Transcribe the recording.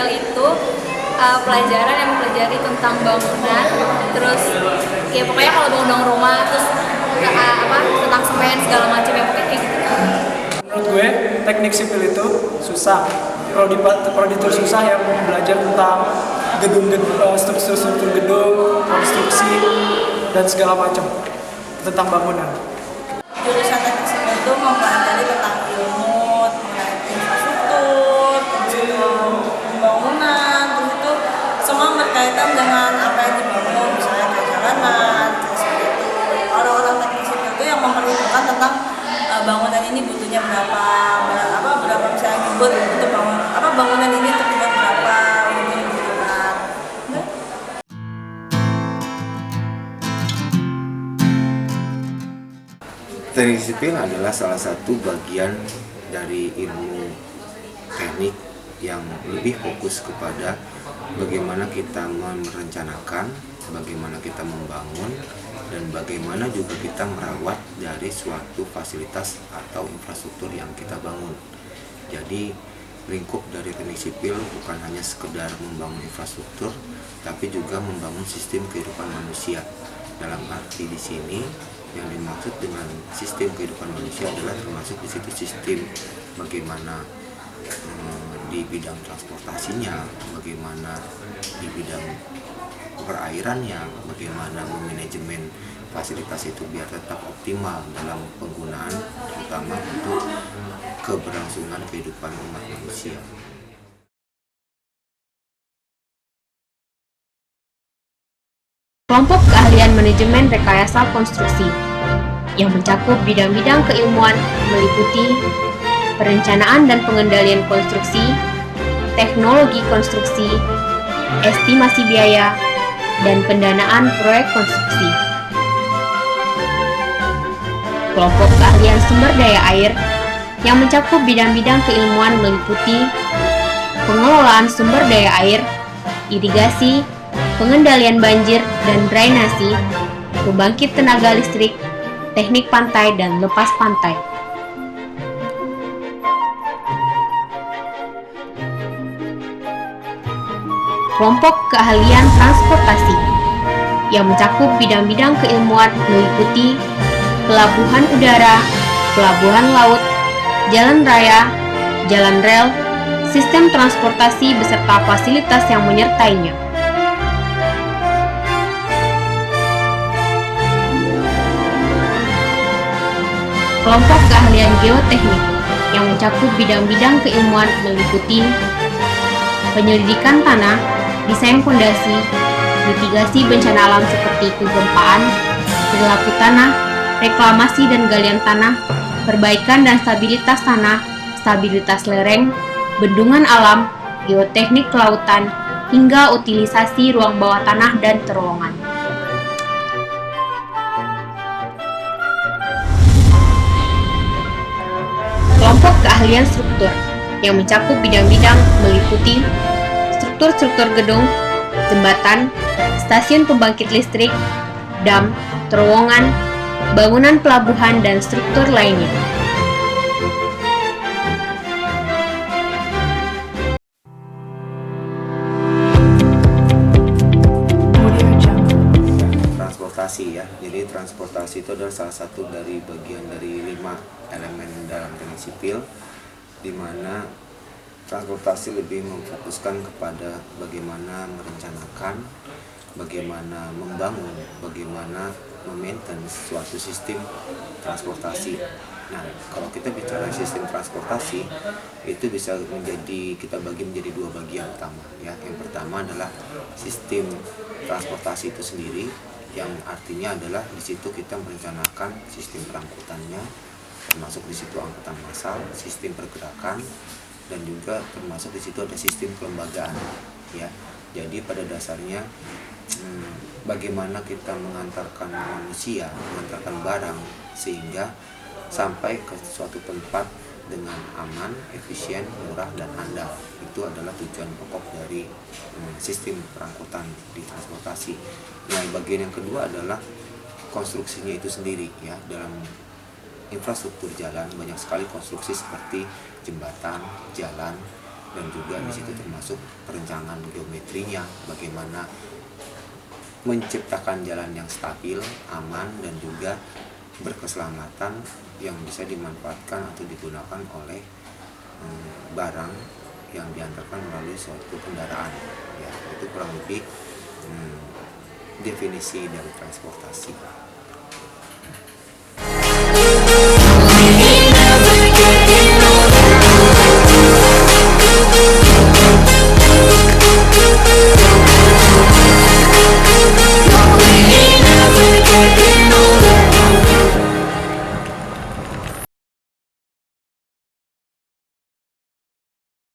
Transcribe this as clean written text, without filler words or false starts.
sipil itu pelajaran yang mempelajari tentang bangunan, terus ya pokoknya kalau bangun rumah, terus tentang semen segala macam ya pokoknya kayak gitu. Menurut gue teknik sipil itu susah. Prodi tersusah yang belajar tentang struktur gedung, konstruksi dan segala macam tentang bangunan. Jurusan teknik sipil itu mempelajari tentang ilmu mengenai infrastruktur, pembangunan, terus itu semua berkaitan dengan apa yang dibangun, misalnya kayak jalanan, seperti itu. Orang-orang teknik sipil itu yang memperhitungkan tentang bangunan ini butuhnya berapa misalnya dibuat untuk bangunan ini untuk dibuat berapa unit dibutuhkan. Teknik sipil adalah salah satu bagian dari ilmu teknik yang lebih fokus kepada bagaimana kita merencanakan, bagaimana kita membangun, dan bagaimana juga kita merawat dari suatu fasilitas atau infrastruktur yang kita bangun. Jadi lingkup dari teknik sipil bukan hanya sekedar membangun infrastruktur, tapi juga membangun sistem kehidupan manusia. Dalam arti di sini yang dimaksud dengan sistem kehidupan manusia adalah termasuk di situ sistem bagaimana di bidang transportasinya, bagaimana di bidang perairannya, bagaimana memanajemen fasilitas itu biar tetap optimal dalam penggunaan, terutama untuk keberlangsungan kehidupan umat manusia. Kelompok keahlian manajemen rekayasa konstruksi yang mencakup bidang-bidang keilmuan meliputi perencanaan dan pengendalian konstruksi, teknologi konstruksi, estimasi biaya, dan pendanaan proyek konstruksi. Kelompok keahlian sumber daya air yang mencakup bidang-bidang keilmuan meliputi pengelolaan sumber daya air, irigasi, pengendalian banjir dan drainasi, pembangkit tenaga listrik, teknik pantai dan lepas pantai. Kelompok keahlian transportasi yang mencakup bidang-bidang keilmuan meliputi pelabuhan udara, pelabuhan laut, jalan raya, jalan rel, sistem transportasi beserta fasilitas yang menyertainya. Kelompok keahlian geoteknik yang mencakup bidang-bidang keilmuan meliputi penyelidikan tanah, desain fondasi, mitigasi bencana alam seperti kegempaan, perilaku tanah, reklamasi dan galian tanah, perbaikan dan stabilitas tanah, stabilitas lereng, bendungan alam, geoteknik kelautan, hingga utilisasi ruang bawah tanah dan terowongan. Kelompok keahlian struktur yang mencakup bidang-bidang meliputi struktur gedung, jembatan, stasiun pembangkit listrik, dam, terowongan, bangunan pelabuhan, dan struktur lainnya. Transportasi ya, jadi transportasi itu adalah salah satu dari bagian dari 5 elemen dalam teknik sipil, di mana transportasi lebih memfokuskan kepada bagaimana merencanakan, bagaimana membangun, bagaimana memaintenance suatu sistem transportasi. Nah, kalau kita bicara sistem transportasi, itu bisa kita bagi menjadi 2 bagian utama ya. Yang pertama adalah sistem transportasi itu sendiri, yang artinya adalah di situ kita merencanakan sistem perangkutannya, termasuk di situ angkutan massal, sistem pergerakan, dan juga termasuk di situ ada sistem kelembagaan ya. Jadi pada dasarnya bagaimana kita mengantarkan manusia, mengantarkan barang sehingga sampai ke suatu tempat dengan aman, efisien, murah, dan handal. Itu adalah tujuan pokok dari sistem perangkutan di transportasi. Nah, bagian yang kedua adalah konstruksinya itu sendiri ya. Dalam infrastruktur jalan banyak sekali konstruksi seperti jembatan, jalan, dan juga di situ termasuk perencanaan geometrinya, bagaimana menciptakan jalan yang stabil, aman, dan juga berkeselamatan yang bisa dimanfaatkan atau digunakan oleh barang yang diantarkan melalui suatu kendaraan. Ya, itu kurang lebih definisi dari transportasi.